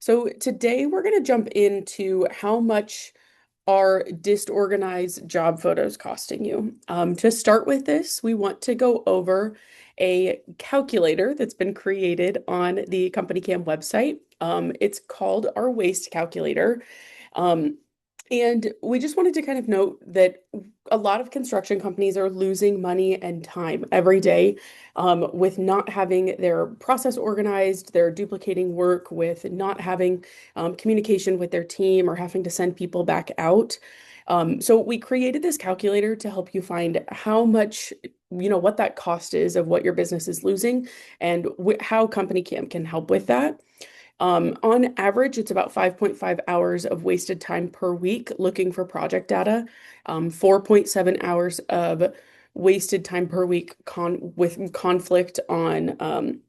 So today we're going to jump into how much are disorganized job photos costing you. To start with this, we want to go over a calculator that's been created on the CompanyCam website. It's called our waste calculator. Um, and we just wanted to kind of note that a lot of construction companies are losing money and time every day with not having their process organized, they're duplicating work, with not having communication with their team or having to send people back out. So we created this calculator to help you find how much, what that cost is of what your business is losing and how CompanyCam can help with that. On average, it's about 5.5 hours of wasted time per week looking for project data, 4.7 hours of wasted time per week with conflict on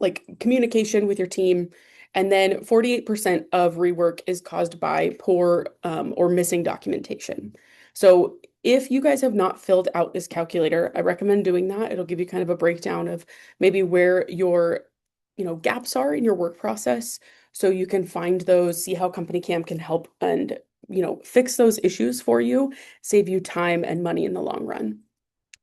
like communication with your team. And then 48% of rework is caused by poor or missing documentation. So if you guys have not filled out this calculator, I recommend doing that. It'll give you kind of a breakdown of maybe where your, gaps are in your work process. So you can find those, see how CompanyCam can help and, fix those issues for you, save you time and money in the long run.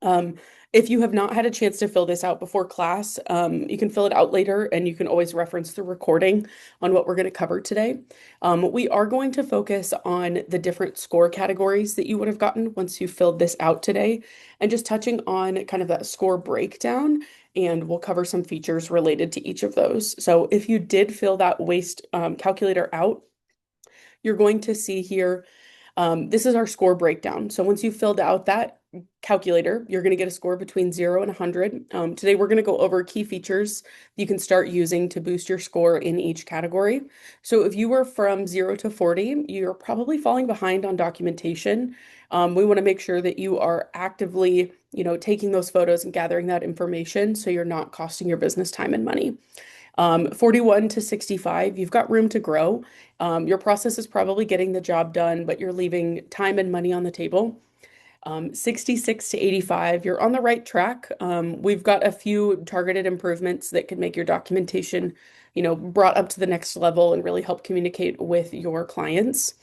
Um, if you have not had a chance to fill this out before class, you can fill it out later and you can always reference the recording on what we're going to cover today. We are going to focus on the different score categories that you would have gotten once you filled this out today and just touching on kind of that score breakdown. And we'll cover some features related to each of those. So if you did fill that waste calculator out, you're going to see here this is our score breakdown. So once you've filled out that calculator, you're going to get a score between 0 and 100. Today, we're going to go over key features you can start using to boost your score in each category. So if you were from 0 to 40, you're probably falling behind on documentation. We want to make sure that you are actively, taking those photos and gathering that information so you're not costing your business time and money. 41 to 65, you've got room to grow. Your process is probably getting the job done, but you're leaving time and money on the table. 66 to 85, you're on the right track. We've got a few targeted improvements that can make your documentation, brought up to the next level and really help communicate with your clients.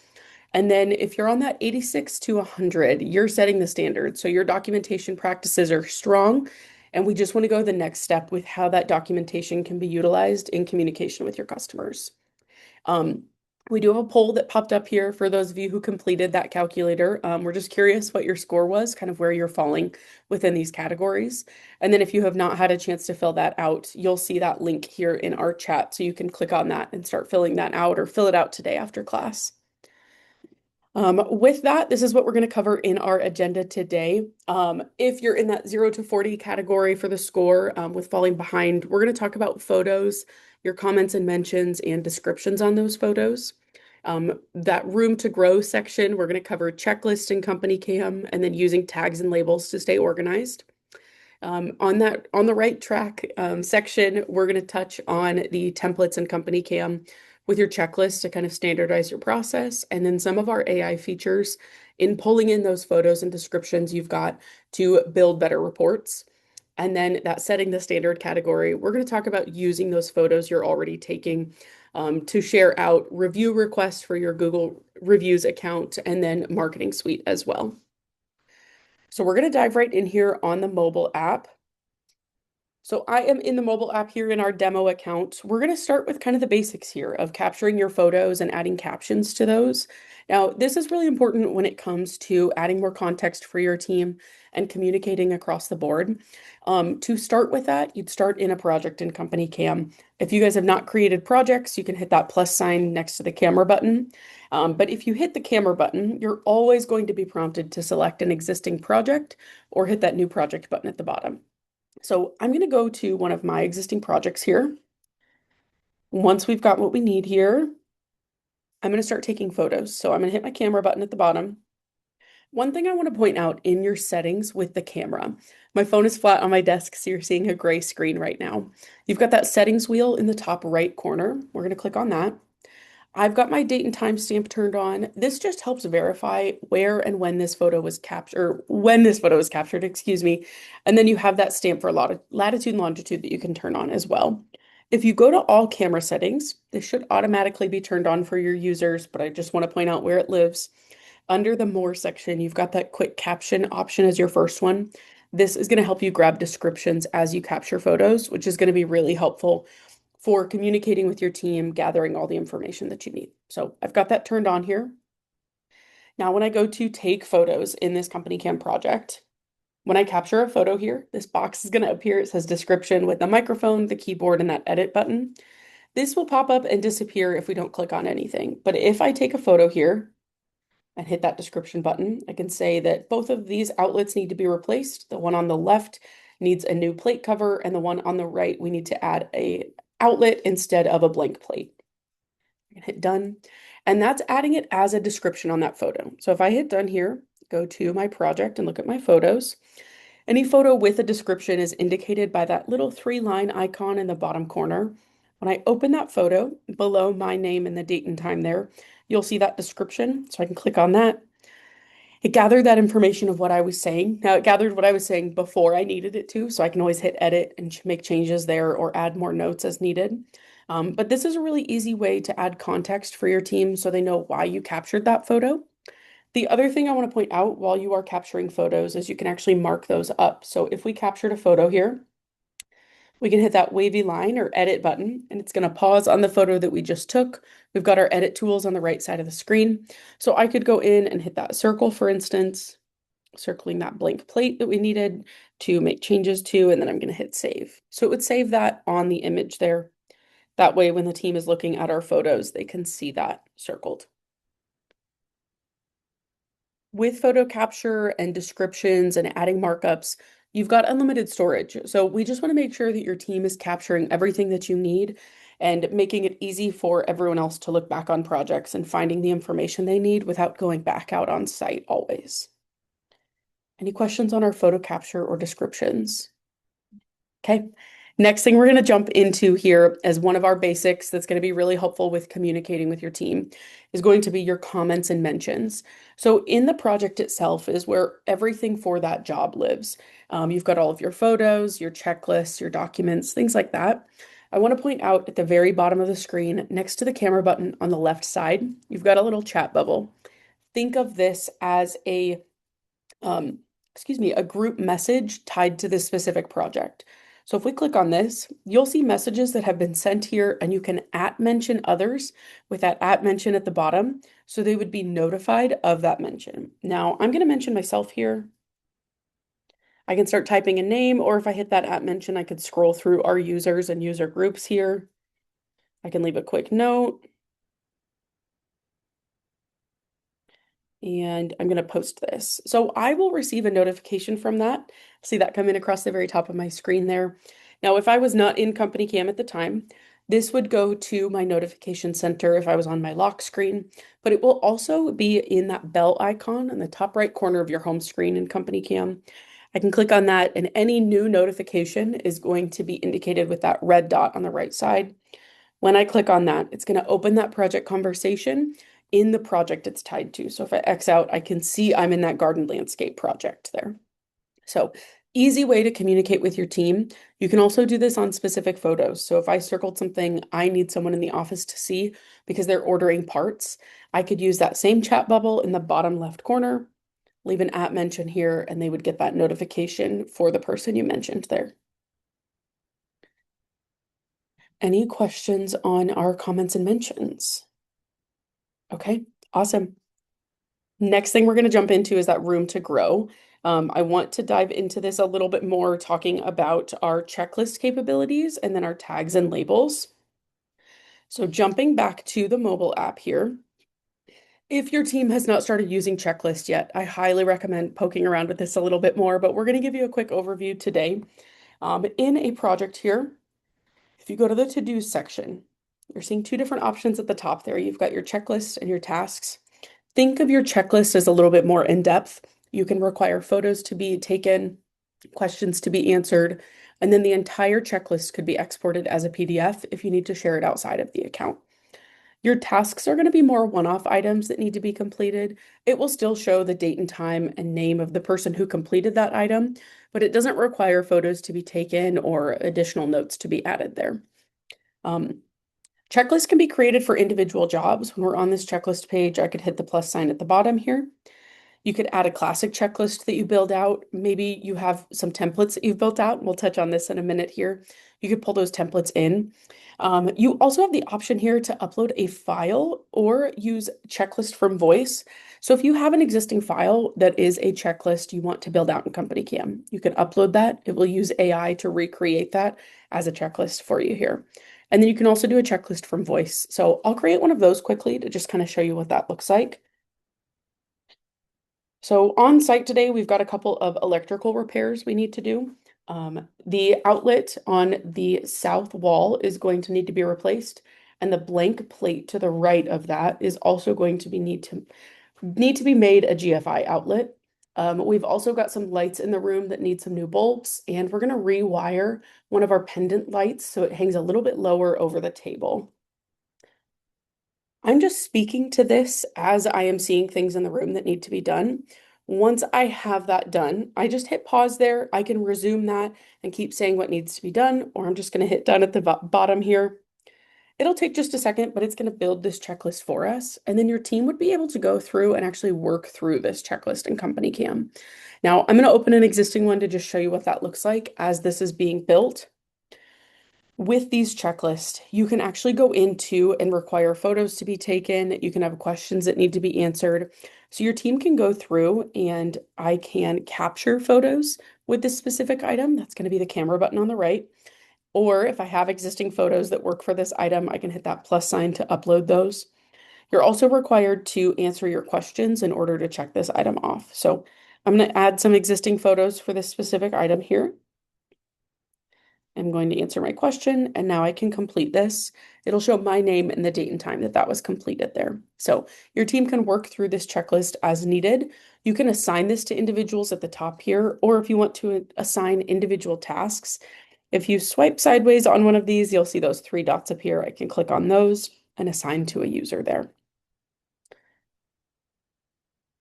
And then if you're on that 86 to 100, you're setting the standard. So your documentation practices are strong. And we just want to go the next step with how that documentation can be utilized in communication with your customers. Um, we do have a poll that popped up here for those of you who completed that calculator. We're just curious what your score was, kind of where you're falling within these categories. And then if you have not had a chance to fill that out, you'll see that link here in our chat. So you can click on that and start filling that out or fill it out today after class. With that, this is what we're going to cover in our agenda today. If you're in that 0 to 40 category for the score with falling behind, we're going to talk about photos, your comments and mentions, and descriptions on those photos. That room to grow section, we're going to cover checklist and CompanyCam, and then using tags and labels to stay organized. On the right track section, we're going to touch on the templates and CompanyCam with your checklist to kind of standardize your process, and then some of our AI features in pulling in those photos and descriptions you've got to build better reports. And then that setting the standard category, we're going to talk about using those photos you're already taking to share out review requests for your Google Reviews account and then Marketing Suite as well. So we're going to dive right in here on the mobile app. So I am in the mobile app here in our demo account. We're going to start with kind of the basics here of capturing your photos and adding captions to those. Now, this is really important when it comes to adding more context for your team and communicating across the board. To start with that, you'd start in a project in CompanyCam. If you guys have not created projects, you can hit that plus sign next to the camera button. But if you hit the camera button, you're always going to be prompted to select an existing project or hit that new project button at the bottom. So I'm going to go to one of my existing projects here. Once we've got what we need here, I'm going to start taking photos. So I'm going to hit my camera button at the bottom. One thing I want to point out in your settings with the camera, my phone is flat on my desk, so you're seeing a gray screen right now. You've got that settings wheel in the top right corner. We're going to click on that. I've got my date and time stamp turned on. This just helps verify where and when this photo was captured, excuse me. And then you have that stamp for a lot of latitude and longitude that you can turn on as well. If you go to all camera settings, this should automatically be turned on for your users, but I just want to point out where it lives. Under the More section, you've got that quick caption option as your first one. This is going to help you grab descriptions as you capture photos, which is going to be really helpful for communicating with your team, gathering all the information that you need. So I've got that turned on here. Now, when I go to take photos in this CompanyCam project, when I capture a photo here, this box is going to appear. It says description with the microphone, the keyboard, and that edit button. This will pop up and disappear if we don't click on anything. But if I take a photo here and hit that description button, I can say that both of these outlets need to be replaced. The one on the left needs a new plate cover, and the one on the right, we need to add a outlet instead of a blank plate. I can hit done, and that's adding it as a description on that photo. So if I hit done here, go to my project and look at my photos, any photo with a description is indicated by that little 3-line icon in the bottom corner. When I open that photo, below my name and the date and time there, you'll see that description. So I can click on that. It gathered that information of what I was saying. Now, it gathered what I was saying before I needed it to, so I can always hit edit and make changes there or add more notes as needed. But this is a really easy way to add context for your team so they know why you captured that photo. The other thing I want to point out while you are capturing photos is you can actually mark those up. So if we captured a photo here, we can hit that wavy line or edit button, and it's going to pause on the photo that we just took. We've got our edit tools on the right side of the screen. So I could go in and hit that circle, for instance, circling that blank plate that we needed to make changes to, and then I'm going to hit save. So it would save that on the image there. That way, when the team is looking at our photos, they can see that circled. With photo capture and descriptions and adding markups, you've got unlimited storage. So we just want to make sure that your team is capturing everything that you need and making it easy for everyone else to look back on projects and finding the information they need without going back out on site always. Any questions on our photo capture or descriptions? Okay. Next thing we're going to jump into here as one of our basics that's going to be really helpful with communicating with your team is going to be your comments and mentions. So in the project itself is where everything for that job lives. You've got all of your photos, your checklists, your documents, things like that. I want to point out at the very bottom of the screen, next to the camera button on the left side, you've got a little chat bubble. Think of this as um, a group message tied to this specific project. So if we click on this, you'll see messages that have been sent here, and you can @mention others with that @mention at the bottom, so they would be notified of that mention. Now, I'm going to mention myself here. I can start typing a name, or if I hit that @mention, I could scroll through our users and user groups here. I can leave a quick note. And I'm going to post this. So I will receive a notification from that. See that coming across the very top of my screen there. Now, if I was not in CompanyCam at the time, this would go to my notification center if I was on my lock screen, but it will also be in that bell icon in the top right corner of your home screen in CompanyCam. I can click on that, and any new notification is going to be indicated with that red dot on the right side. When I click on that, it's going to open that project conversation in the project it's tied to. So if I X out, I can see I'm in that garden landscape project there. So easy way to communicate with your team. You can also do this on specific photos. So if I circled something I need someone in the office to see because they're ordering parts, I could use that same chat bubble in the bottom left corner, leave an @mention here, and they would get that notification for the person you mentioned there. Any questions on our comments and mentions? Okay, awesome. Next thing we're going to jump into is that room to grow. I want to dive into this a little bit more, talking about our checklist capabilities and then our tags and labels. So jumping back to the mobile app here, if your team has not started using checklist yet, I highly recommend poking around with this a little bit more, but we're going to give you a quick overview today. In a project here, if you go to the to-do section, you're seeing two different options at the top there. You've got your checklist and your tasks. Think of your checklist as a little bit more in depth. You can require photos to be taken, questions to be answered, and then the entire checklist could be exported as a PDF if you need to share it outside of the account. Your tasks are going to be more one-off items that need to be completed. It will still show the date and time and name of the person who completed that item, but it doesn't require photos to be taken or additional notes to be added there. Um, Checklists can be created for individual jobs. When we're on this checklist page, I could hit the plus sign at the bottom here. You could add a classic checklist that you build out. Maybe you have some templates that you've built out. We'll touch on this in a minute here. You could pull those templates in. You also have the option here to upload a file or use checklist from voice. So if you have an existing file that is a checklist you want to build out in CompanyCam, you can upload that. It will use AI to recreate that as a checklist for you here. And then you can also do a checklist from voice. So I'll create one of those quickly to just kind of show you what that looks like. So on site today, we've got a couple of electrical repairs we need to do. The outlet on the south wall is going to need to be replaced, and the blank plate to the right of that is also going to need to be made a GFI outlet. We've also got some lights in the room that need some new bulbs, and we're going to rewire one of our pendant lights so it hangs a little bit lower over the table. I'm just speaking to this as I am seeing things in the room that need to be done. Once I have that done, I just hit pause there. I can resume that and keep saying what needs to be done, or I'm just going to hit done at the bottom here. It'll take just a second, but it's going to build this checklist for us. And then your team would be able to go through and actually work through this checklist in CompanyCam. Now, I'm going to open an existing one to just show you what that looks like as this is being built. With these checklists, you can actually go into and require photos to be taken. You can have questions that need to be answered. So your team can go through and I can capture photos with this specific item. That's going to be the camera button on the right. Or if I have existing photos that work for this item, I can hit that plus sign to upload those. You're also required to answer your questions in order to check this item off. So I'm going to add some existing photos for this specific item here. I'm going to answer my question, and now I can complete this. It'll show my name and the date and time that that was completed there. So your team can work through this checklist as needed. You can assign this to individuals at the top here, or if you want to assign individual tasks, if you swipe sideways on one of these, you'll see those three dots appear. I can click on those and assign to a user there.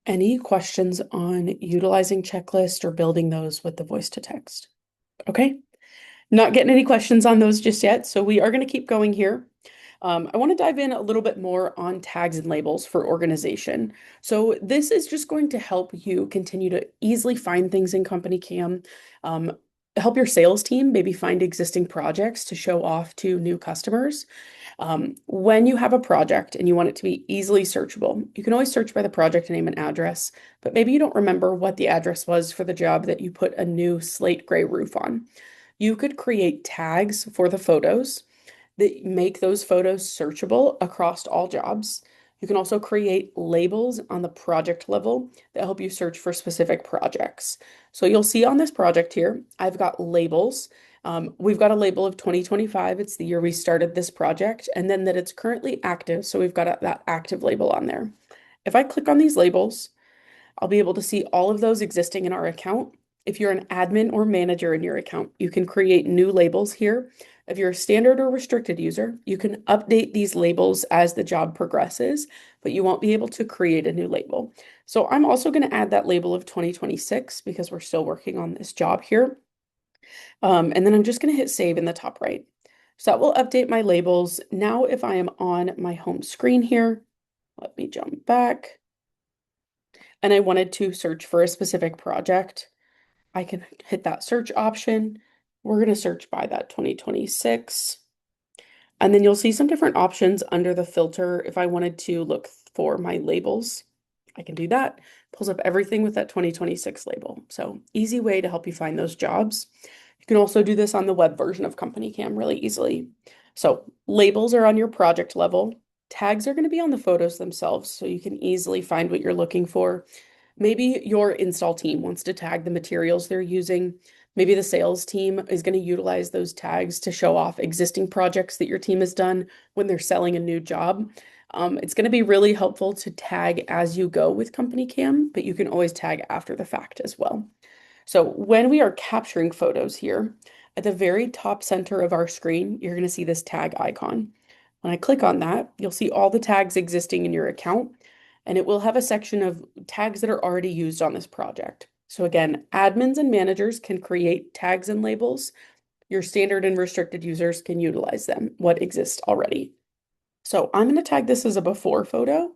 Any questions on utilizing checklist or building those with the voice to text? Okay. Not getting any questions on those just yet, so we are going to keep going here. I want to dive in a little bit more on tags and labels for organization. So this is just going to help you continue to easily find things in CompanyCam, help your sales team maybe find existing projects to show off to new customers. When you have a project and you want it to be easily searchable, you can always search by the project name and address, but maybe you don't remember what the address was for the job that you put a new slate gray roof on. You could create tags for the photos that make those photos searchable across all jobs. You can also create labels on the project level that help you search for specific projects. So you'll see on this project here, I've got labels. We've got a label of 2025. It's the year we started this project, and then that it's currently active. So we've got that active label on there. If I click on these labels, I'll be able to see all of those existing in our account. If you're an admin or manager in your account, you can create new labels here. If you're a standard or restricted user, you can update these labels as the job progresses, but you won't be able to create a new label. So I'm also going to add that label of 2026 because we're still working on this job here. And then I'm just going to hit save in the top right. So that will update my labels. Now, if I am on my home screen here, let me jump back. And I wanted to search for a specific project, I can hit that search option. We're going to search by that 2026. And then you'll see some different options under the filter. If I wanted to look for my labels, I can do that. Pulls up everything with that 2026 label. So easy way to help you find those jobs. You can also do this on the web version of CompanyCam really easily. So labels are on your project level. Tags are going to be on the photos themselves, so you can easily find what you're looking for. Maybe your install team wants to tag the materials they're using. Maybe the sales team is going to utilize those tags to show off existing projects that your team has done when they're selling a new job. It's going to be really helpful to tag as you go with CompanyCam, but you can always tag after the fact as well. So when we are capturing photos here, at the very top center of our screen, you're going to see this tag icon. When I click on that, you'll see all the tags existing in your account, and it will have a section of tags that are already used on this project. So again, admins and managers can create tags and labels, Your standard and restricted users can utilize them, what exists already. So I'm going to tag this as a before photo.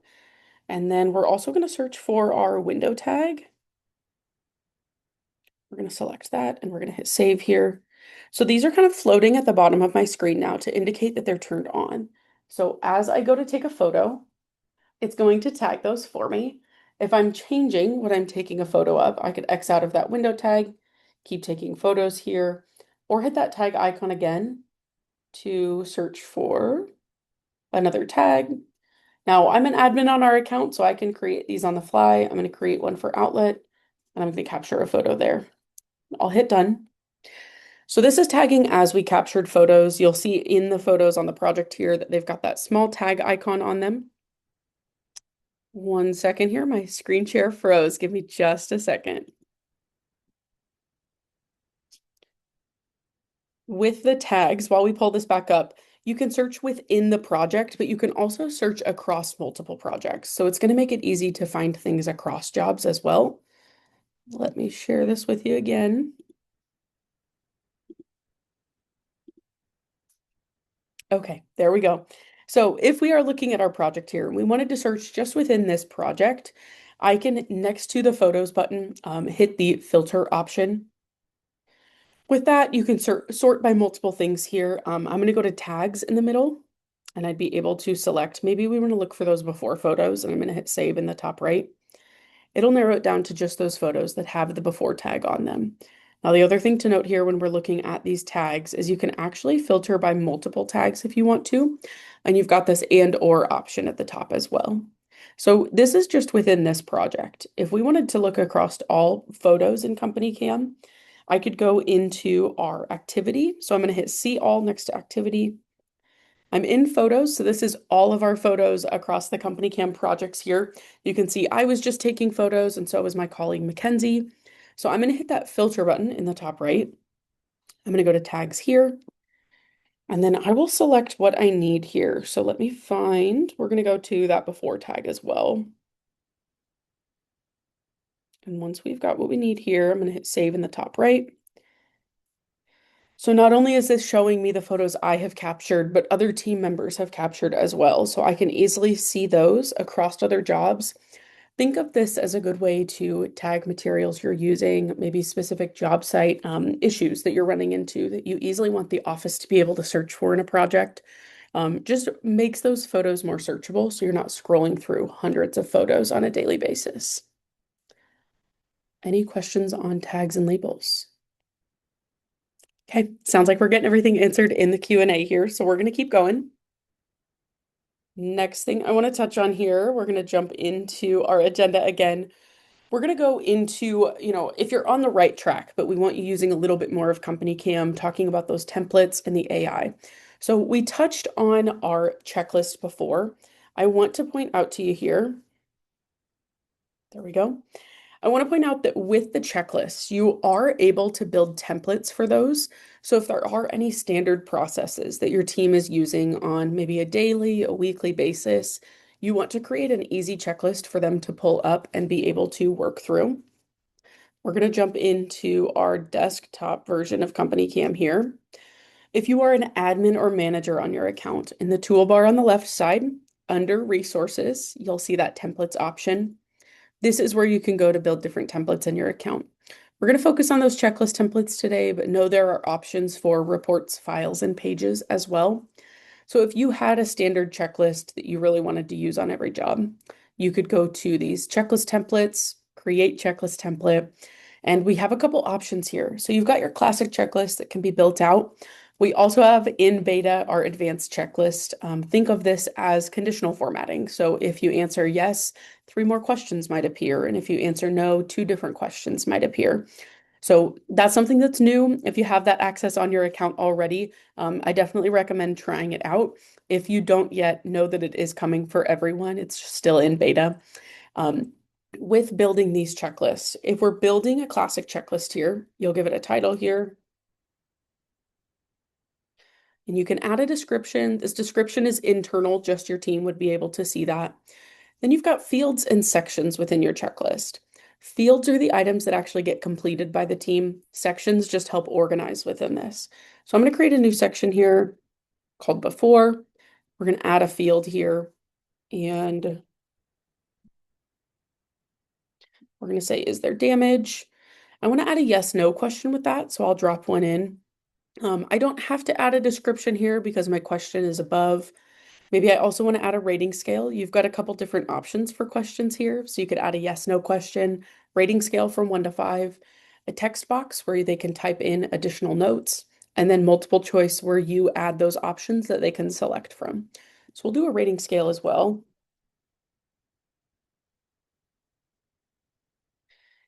And then we're also going to search for our window tag. We're going to select that and we're going to hit save here. So these are kind of floating at the bottom of my screen now to indicate that they're turned on. So as I go to take a photo, it's going to tag those for me. If I'm changing what I'm taking a photo of, I could X out of that window tag, keep taking photos here, or hit that tag icon again to search for another tag. Now, I'm an admin on our account, so I can create these on the fly. I'm going to create one for outlet, and I'm going to capture a photo there. I'll hit done. So this is tagging as we captured photos. You'll see in the photos on the project here that they've got that small tag icon on them. 1 second here, my screen share froze. Give me just a second. With the tags, while we pull this back up, you can search within the project, but you can also search across multiple projects. So it's going to make it easy to find things across jobs as well. Let me share this with you again. Okay, there we go. So if we are looking at our project here, and we wanted to search just within this project, I can, next to the photos button, hit the filter option. With that, you can sort by multiple things here. I'm going to go to tags in the middle, and I'd be able to select, maybe we want to look for those before photos, and I'm going to hit save in the top right. It'll narrow it down to just those photos that have the before tag on them. Now, the other thing to note here when we're looking at these tags is you can actually filter by multiple tags if you want to, and you've got this and or option at the top as well. So this is just within this project. If we wanted to look across all photos in CompanyCam, I could go into our activity. So I'm going to hit see all next to activity. I'm in photos, so this is all of our photos across the CompanyCam projects here. You can see I was just taking photos, and so was my colleague Mackenzie. So I'm going to hit that filter button in the top right. I'm going to go to tags here, and then I will select what I need here. So let me find, we're going to go to that before tag as well. And once we've got what we need here, I'm going to hit save in the top right. So not only is this showing me the photos I have captured, but other team members have captured as well. So I can easily see those across other jobs. Think of this as a good way to tag materials you're using, maybe specific job site issues that you're running into that you easily want the office to be able to search for in a project. Just makes those photos more searchable so you're not scrolling through hundreds of photos on a daily basis. Any questions on tags and labels? Okay, sounds like we're getting everything answered in the Q&A here, so we're going to keep going. Next thing I want to touch on here, we're going to jump into our agenda again. We're going to go into, if you're on the right track, but we want you using a little bit more of CompanyCam, talking about those templates and the AI. So we touched on our checklist before. I want to point out to you here, there we go. I want to point out that with the checklists, you are able to build templates for those. So if there are any standard processes that your team is using on maybe a daily, a weekly basis, you want to create an easy checklist for them to pull up and be able to work through. We're going to jump into our desktop version of CompanyCam here. If you are an admin or manager on your account, in the toolbar on the left side, under resources, you'll see that templates option. This is where you can go to build different templates in your account. We're going to focus on those checklist templates today, but know there are options for reports, files, and pages as well. So if you had a standard checklist that you really wanted to use on every job, you could go to these checklist templates, create checklist template, and we have a couple options here. So you've got your classic checklist that can be built out. We also have in beta our advanced checklist. Think of this as conditional formatting. So if you answer yes, 3 more questions might appear. And if you answer no, 2 different questions might appear. So that's something that's new. If you have that access on your account already, I definitely recommend trying it out. If you don't yet, know that it is coming for everyone. It's still in beta. With building these checklists, if we're building a classic checklist here, you'll give it a title here. And you can add a description. This description is internal, just your team would be able to see that. Then you've got fields and sections within your checklist. Fields are the items that actually get completed by the team. Sections just help organize within this. So I'm going to create a new section here called before. We're going to add a field here and we're going to say, is there damage? I want to add a yes, no question with that. So I'll drop one in. I don't have to add a description here because my question is above. Maybe I also want to add a rating scale. You've got a couple different options for questions here. So you could add a yes, no question, rating scale from 1 to 5, a text box where they can type in additional notes, and then multiple choice where you add those options that they can select from. So we'll do a rating scale as well.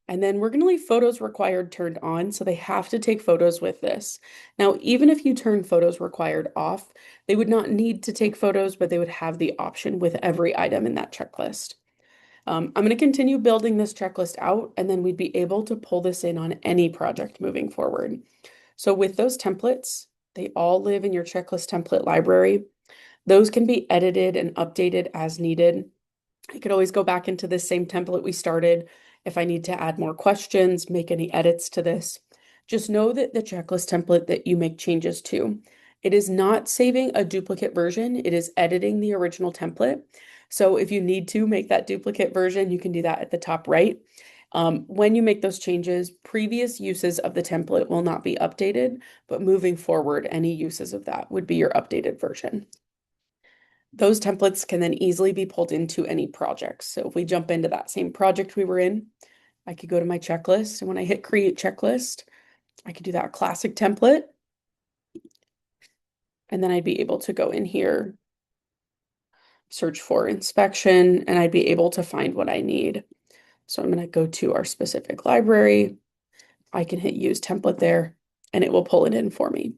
And then we're going to leave photos required turned on, so they have to take photos with this. Now, even if you turn photos required off, they would not need to take photos, but they would have the option with every item in that checklist. I'm going to continue building this checklist out, and then we'd be able to pull this in on any project moving forward. So with those templates, they all live in your checklist template library. Those can be edited and updated as needed. I could always go back into this same template we started if I need to add more questions, make any edits to this. Just know that the checklist template that you make changes to, it is not saving a duplicate version, it is editing the original template. So if you need to make that duplicate version, you can do that at the top right. When you make those changes, previous uses of the template will not be updated, but moving forward, any uses of that would be your updated version. Those templates can then easily be pulled into any project. So if we jump into that same project we were in, I could go to my checklist. And when I hit create checklist, I could do that classic template. And then I'd be able to go in here, search for inspection, and I'd be able to find what I need. So I'm going to go to our specific library. I can hit use template there and it will pull it in for me.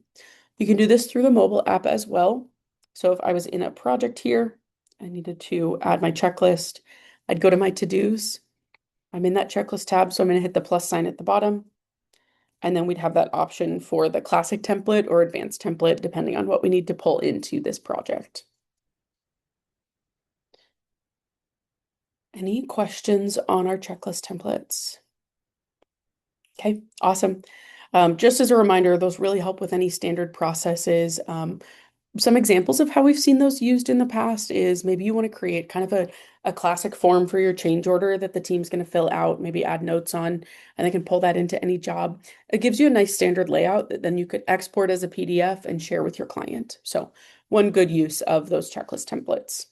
You can do this through the mobile app as well. So if I was in a project here, I needed to add my checklist, I'd go to my to-dos. I'm in that checklist tab, so I'm going to hit the plus sign at the bottom. And then we'd have that option for the classic template or advanced template, depending on what we need to pull into this project. Any questions on our checklist templates? Okay, awesome. Just as a reminder, those really help with any standard processes. Some examples of how we've seen those used in the past is maybe you want to create kind of a classic form for your change order that the team's going to fill out, maybe add notes on, and they can pull that into any job. It gives you a nice standard layout that then you could export as a PDF and share with your client. So one good use of those checklist templates.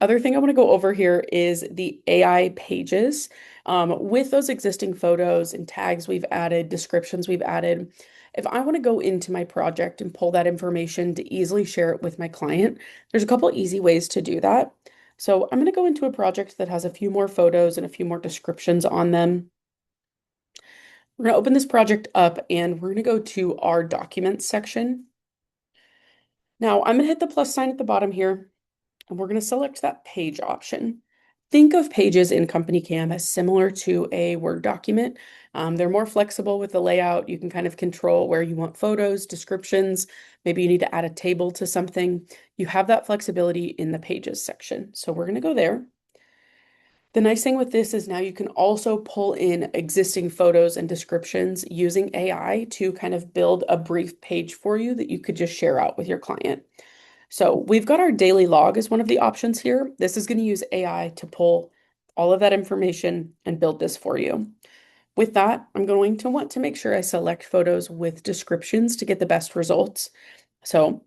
Other thing I want to go over here is the AI pages. With those existing photos and tags we've added, descriptions we've added, if I want to go into my project and pull that information to easily share it with my client, there's a couple easy ways to do that. So I'm going to go into a project that has a few more photos and a few more descriptions on them. We're going to open this project up and we're going to go to our documents section. Now I'm going to hit the plus sign at the bottom here. And we're going to select that page option. Think of pages in CompanyCam as similar to a Word document. They're more flexible with the layout. You can kind of control where you want photos, descriptions. Maybe you need to add a table to something. You have that flexibility in the pages section. So we're going to go there. The nice thing with this is now you can also pull in existing photos and descriptions using AI to kind of build a brief page for you that you could just share out with your client. So we've got our daily log as one of the options here. This is going to use AI to pull all of that information and build this for you. With that, I'm going to want to make sure I select photos with descriptions to get the best results. So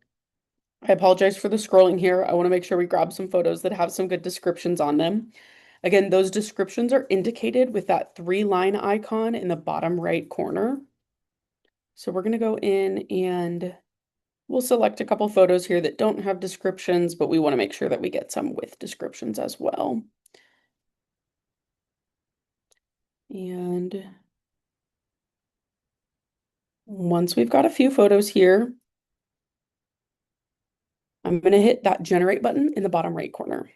I apologize for the scrolling here. I want to make sure we grab some photos that have some good descriptions on them. Again, those descriptions are indicated with that 3-line icon in the bottom right corner. So we're going to go in and we'll select a couple photos here that don't have descriptions, but we want to make sure that we get some with descriptions as well. And once we've got a few photos here, I'm going to hit that generate button in the bottom right corner.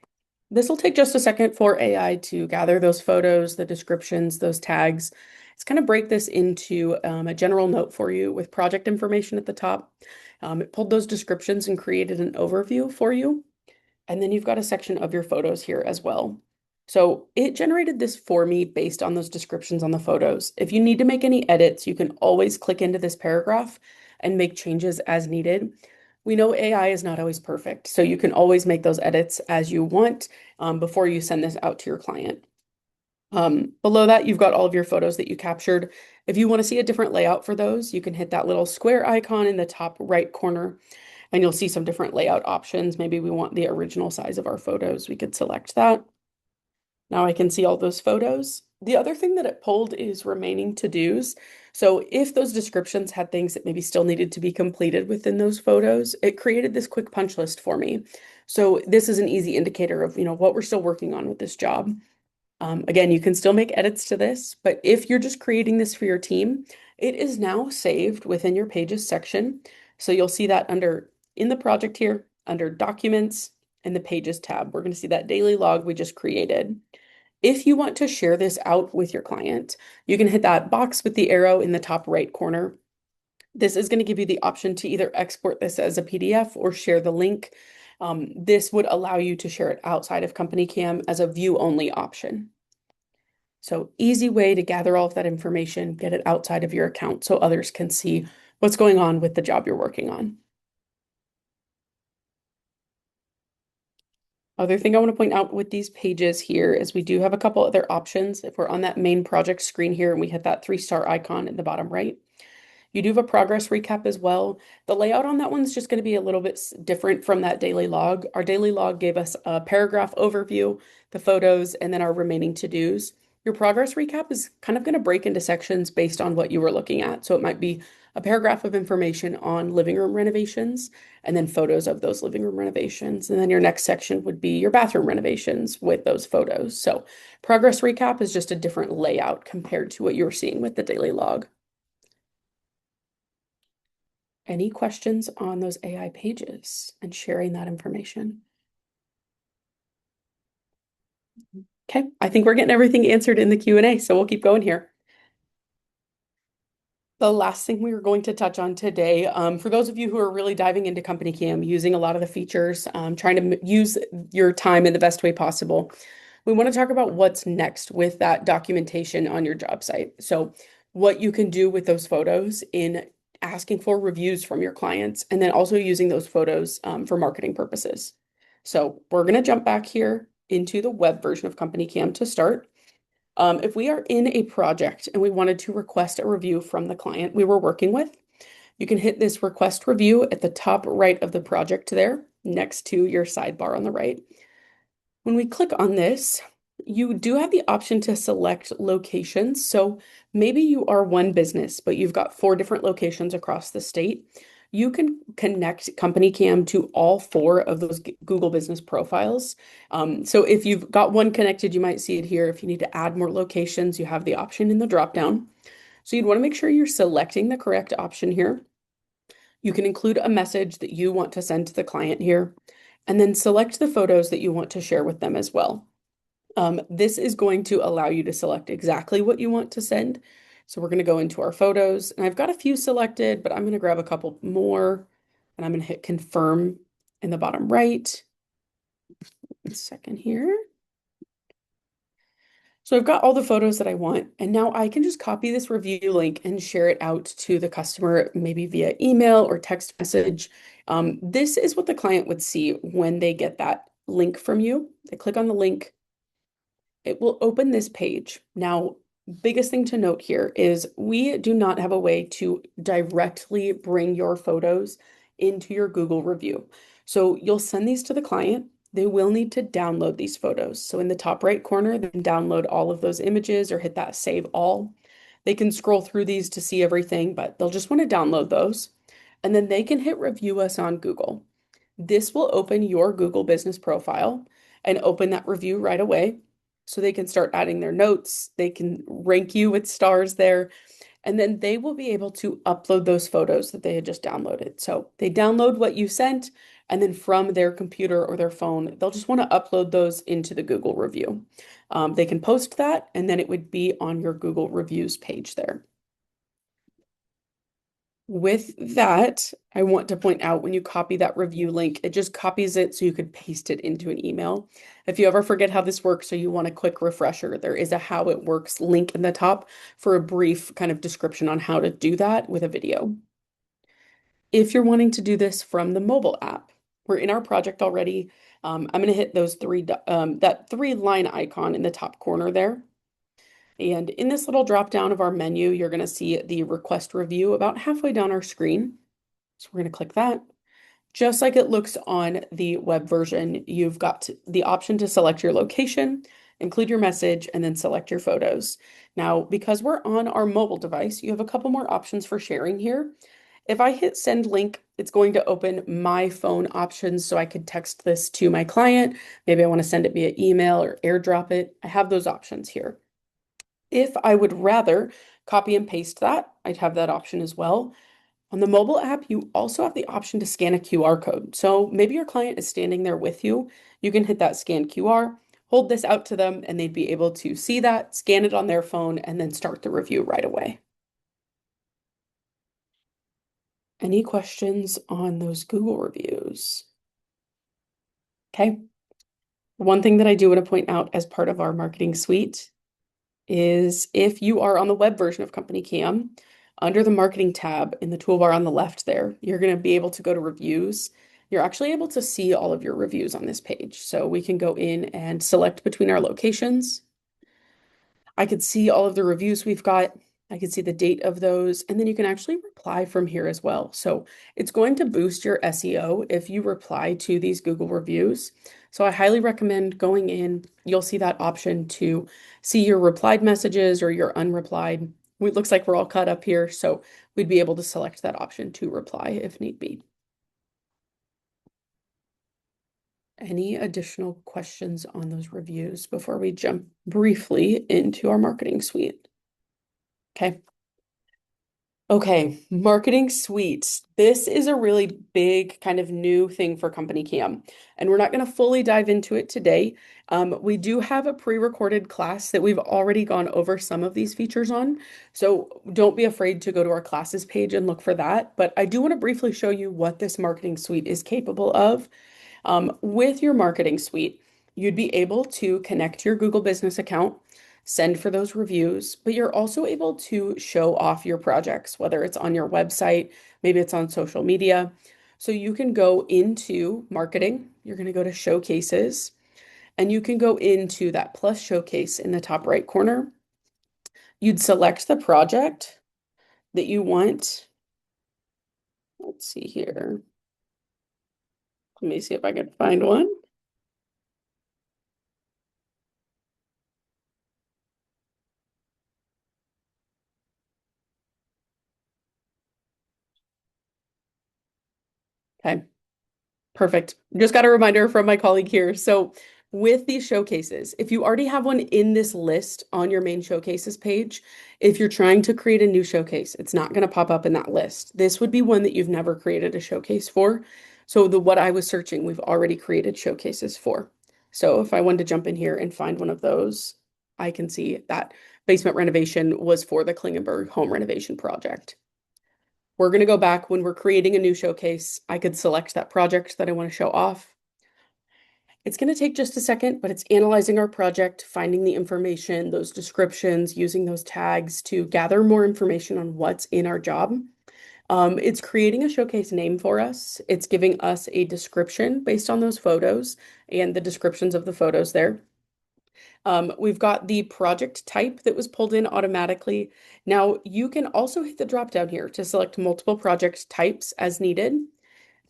This will take just a second for AI to gather those photos, the descriptions, those tags. It's going to break this into a general note for you with project information at the top. It pulled those descriptions and created an overview for you. And then you've got a section of your photos here as well. So it generated this for me based on those descriptions on the photos. If you need to make any edits, you can always click into this paragraph and make changes as needed. We know AI is not always perfect, so you can always make those edits as you want before you send this out to your client. Below that, you've got all of your photos that you captured. If you want to see a different layout for those, you can hit that little square icon in the top right corner and you'll see some different layout options. Maybe we want the original size of our photos. We could select that. Now I can see all those photos. The other thing that it pulled is remaining to-dos. So if those descriptions had things that maybe still needed to be completed within those photos, it created this quick punch list for me. So this is an easy indicator of, what we're still working on with this job. Again, you can still make edits to this, but if you're just creating this for your team, it is now saved within your pages section. So you'll see that under in the project here, under documents in the pages tab. We're going to see that daily log we just created. If you want to share this out with your client, you can hit that box with the arrow in the top right corner. This is going to give you the option to either export this as a PDF or share the link. This would allow you to share it outside of CompanyCam as a view only option. So easy way to gather all of that information, get it outside of your account so others can see what's going on with the job you're working on. Other thing I want to point out with these pages here is we do have a couple other options. If we're on that main project screen here and we hit that three-star icon in the bottom right, you do have a progress recap as well. The layout on that one's just going to be a little bit different from that daily log. Our daily log gave us a paragraph overview, the photos, and then our remaining to-dos. Your progress recap is kind of going to break into sections based on what you were looking at. So it might be a paragraph of information on living room renovations and then photos of those living room renovations. And then your next section would be your bathroom renovations with those photos. So progress recap is just a different layout compared to what you were seeing with the daily log. Any questions on those AI pages and sharing that information? Okay, I think we're getting everything answered in the Q&A, so we'll keep going here. The last thing we were going to touch on today, for those of you who are really diving into CompanyCam, using a lot of the features, trying to use your time in the best way possible, we want to talk about what's next with that documentation on your job site. So what you can do with those photos in asking for reviews from your clients, and then also using those photos for marketing purposes. So we're going to jump back here into the web version of CompanyCam to start. If we are in a project and we wanted to request a review from the client we were working with, you can hit this request review at the top right of the project there, next to your sidebar on the right. When we click on this, you do have the option to select locations. So maybe you are one business, but you've got 4 different locations across the state. You can connect CompanyCam to all 4 of those Google business profiles. So if you've got one connected, you might see it here. If you need to add more locations, you have the option in the dropdown. So you'd want to make sure you're selecting the correct option here. You can include a message that you want to send to the client here, and then select the photos that you want to share with them as well. This is going to allow you to select exactly what you want to send. So we're going to go into our photos, and I've got a few selected, but I'm going to grab a couple more, and I'm going to hit confirm in the bottom right. A second here. So I've got all the photos that I want, and now I can just copy this review link and share it out to the customer, maybe via email or text message. This is what the client would see when they get that link from you. They click on the link, it will open this page. Now, biggest thing to note here is we do not have a way to directly bring your photos into your Google review. So you'll send these to the client. They will need to download these photos. So in the top right corner, they can download all of those images or hit that save all. They can scroll through these to see everything, but they'll just want to download those. And then they can hit review us on Google. This will open your Google business profile and open that review right away. So they can start adding their notes, they can rank you with stars there, and then they will be able to upload those photos that they had just downloaded. So they download what you sent, and then from their computer or their phone, they'll just want to upload those into the Google review. They can post that, and then it would be on your Google reviews page there. With that, I want to point out when you copy that review link, it just copies it so you could paste it into an email. If you ever forget how this works or you want a quick refresher, there is a how it works link in the top for a brief kind of description on how to do that with a video. If you're wanting to do this from the mobile app, we're in our project already. I'm going to hit those that three line icon in the top corner there. And in this little drop down of our menu, you're going to see the request review about halfway down our screen. So we're going to click that. Just like it looks on the web version, you've got the option to select your location, include your message, and then select your photos. Now, because we're on our mobile device, you have a couple more options for sharing here. If I hit send link, it's going to open my phone options so I could text this to my client. Maybe I want to send it via email or airdrop it. I have those options here. If I would rather copy and paste that, I'd have that option as well. On the mobile app, you also have the option to scan a QR code. So maybe your client is standing there with you. You can hit that scan QR, hold this out to them, and they'd be able to see that, scan it on their phone, and then start the review right away. Any questions on those Google reviews? Okay. One thing that I do want to point out as part of our marketing suite is if you are on the web version of CompanyCam, under the marketing tab in the toolbar on the left there, you're going to be able to go to reviews. You're actually able to see all of your reviews on this page. So we can go in and select between our locations. I could see all of the reviews we've got. I could see the date of those, and then you can actually reply from here as well. So it's going to boost your SEO if you reply to these Google reviews. So I highly recommend going in. You'll see that option to see your replied messages or your unreplied. It looks like we're all caught up here, so we'd be able to select that option to reply if need be. Any additional questions on those reviews before we jump briefly into our marketing suite? Okay. Okay, marketing suite. This is a really big kind of new thing for CompanyCam, and we're not going to fully dive into it today. We do have a pre-recorded class that we've already gone over some of these features on, so don't be afraid to go to our classes page and look for that. But I do want to briefly show you what this marketing suite is capable of. With your marketing suite, you'd be able to connect your Google Business account, send for those reviews, but you're also able to show off your projects, whether it's on your website, maybe it's on social media. So you can go into marketing, you're going to go to showcases, and you can go into that plus showcase in the top right corner. You'd select the project that you want. Let's see here. Let me see if I can find one. Okay. Perfect. Just got a reminder from my colleague here. So with these showcases, if you already have one in this list on your main showcases page, if you're trying to create a new showcase, it's not going to pop up in that list. This would be one that you've never created a showcase for. So the what I was searching, we've already created showcases for. So if I wanted to jump in here and find one of those, I can see that basement renovation was for the Klingenberg home renovation project. We're going to go back when we're creating a new showcase. I could select that project that I want to show off. It's going to take just a second, but it's analyzing our project, finding the information, those descriptions, using those tags to gather more information on what's in our job. It's creating a showcase name for us. It's giving us a description based on those photos and the descriptions of the photos there. We've got the project type that was pulled in automatically. Now you can also hit the drop down here to select multiple project types as needed.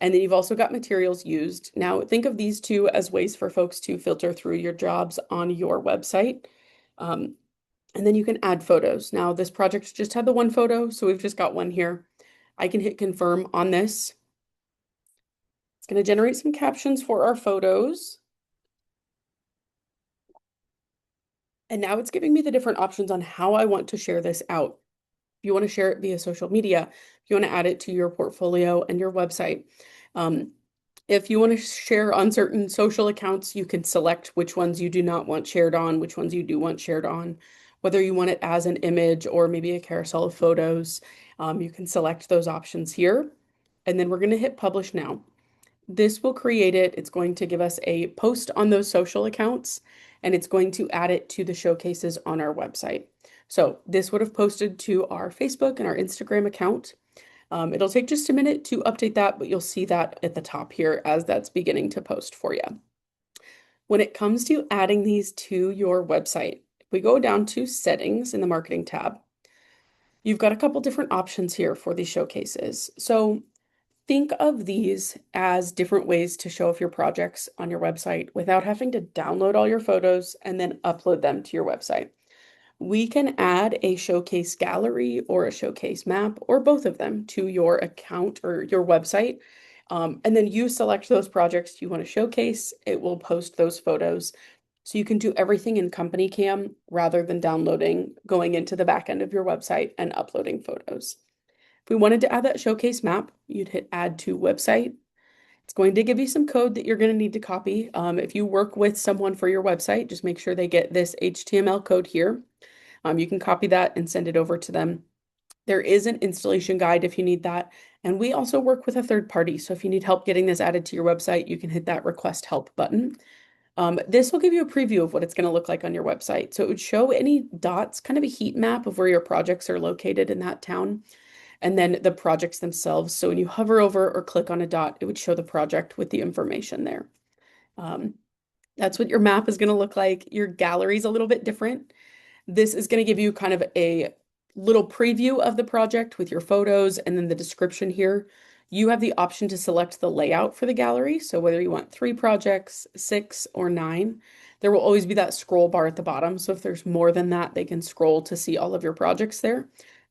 And then you've also got materials used. Now think of these two as ways for folks to filter through your jobs on your website. Um, and then you can add photos. Now this project just had the one photo, so we've just got one here. I can hit confirm on this. It's going to generate some captions for our photos. And now it's giving me the different options on how I want to share this out. If you want to share it via social media, if you want to add it to your portfolio and your website. If you want to share on certain social accounts, you can select which ones you do not want shared on, which ones you do want shared on, whether you want it as an image or maybe a carousel of photos. You can select those options here, and then we're going to hit publish now. This will create it. It's going to give us a post on those social accounts, and it's going to add it to the showcases on our website. So this would have posted to our Facebook and our Instagram account. It'll take just a minute to update that, but you'll see that at the top here as that's beginning to post for you. When it comes to adding these to your website, if we go down to settings in the marketing tab, you've got a couple different options here for these showcases. So think of these as different ways to show off your projects on your website without having to download all your photos and then upload them to your website. We can add a showcase gallery or a showcase map or both of them to your account or your website. And then you select those projects you want to showcase. It will post those photos. So you can do everything in CompanyCam rather than going into the back end of your website and uploading photos. If we wanted to add that showcase map, you'd hit add to website. It's going to give you some code that you're going to need to copy. If you work with someone for your website, just make sure they get this HTML code here. You can copy that and send it over to them. There is an installation guide if you need that. And we also work with a third party. So if you need help getting this added to your website, you can hit that request help button. This will give you a preview of what it's going to look like on your website. So it would show any dots, kind of a heat map of where your projects are located in that town, and then the projects themselves. So when you hover over or click on a dot, it would show the project with the information there. Um, that's what your map is going to look like. Your gallery is a little bit different. This is going to give you kind of a little preview of the project with your photos and then the description here. You have the option to select the layout for the gallery. So whether you want 3 projects, 6, or 9, there will always be that scroll bar at the bottom. So if there's more than that, they can scroll to see all of your projects there.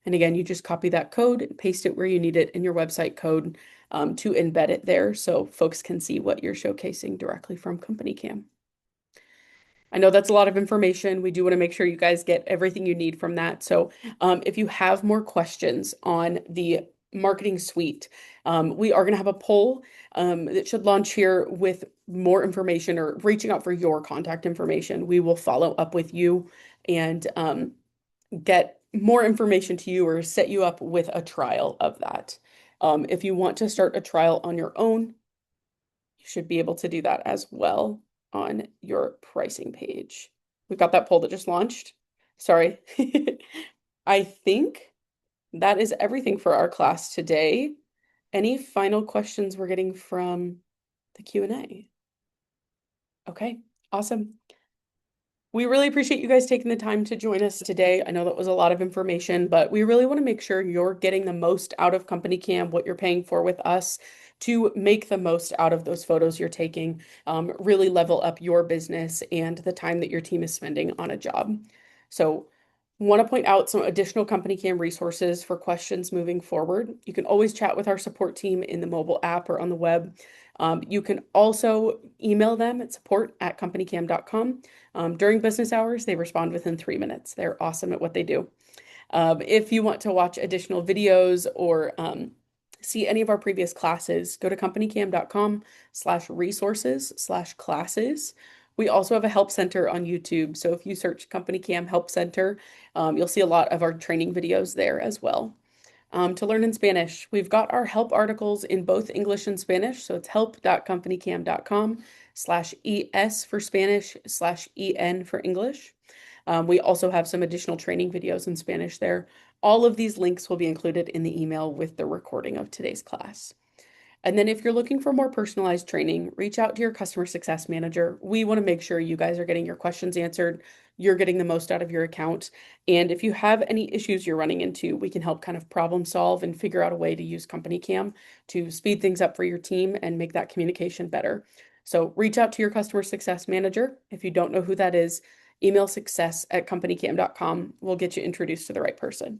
And again, you just copy that code and paste it where you need it in your website code to embed it there so folks can see what you're showcasing directly from CompanyCam. I know that's a lot of information. We do want to make sure you guys get everything you need from that. So if you have more questions on the marketing suite, we are going to have a poll that should launch here with more information or reaching out for your contact information. We will follow up with you and get more information to you or set you up with a trial of that. If you want to start a trial on your own, you should be able to do that as well on your pricing page. We've got that poll that just launched. Sorry. I think that is everything for our class today. Any final questions we're getting from the Q&A? Okay, awesome. We really appreciate you guys taking the time to join us today. I know that was a lot of information, but we really want to make sure you're getting the most out of CompanyCam, what you're paying for with us, to make the most out of those photos you're taking, really level up your business and the time that your team is spending on a job. So want to point out some additional CompanyCam resources for questions moving forward. You can always chat with our support team in the mobile app or on the web. You can also email them at support@companycam.com. During business hours, they respond within 3 minutes. They're awesome at what they do. If you want to watch additional videos or see any of our previous classes, go to companycam.com/resources/classes. We also have a help center on YouTube. So if you search CompanyCam Help Center, you'll see a lot of our training videos there as well. To learn in Spanish, we've got our help articles in both English and Spanish. So it's help.companycam.com/ES for Spanish/EN for English. We also have some additional training videos in Spanish there. All of these links will be included in the email with the recording of today's class. And then if you're looking for more personalized training, reach out to your customer success manager. We want to make sure you guys are getting your questions answered, you're getting the most out of your account. And if you have any issues you're running into, we can help kind of problem solve and figure out a way to use CompanyCam to speed things up for your team and make that communication better. So reach out to your customer success manager. If you don't know who that is, email success@companycam.com. We'll get you introduced to the right person.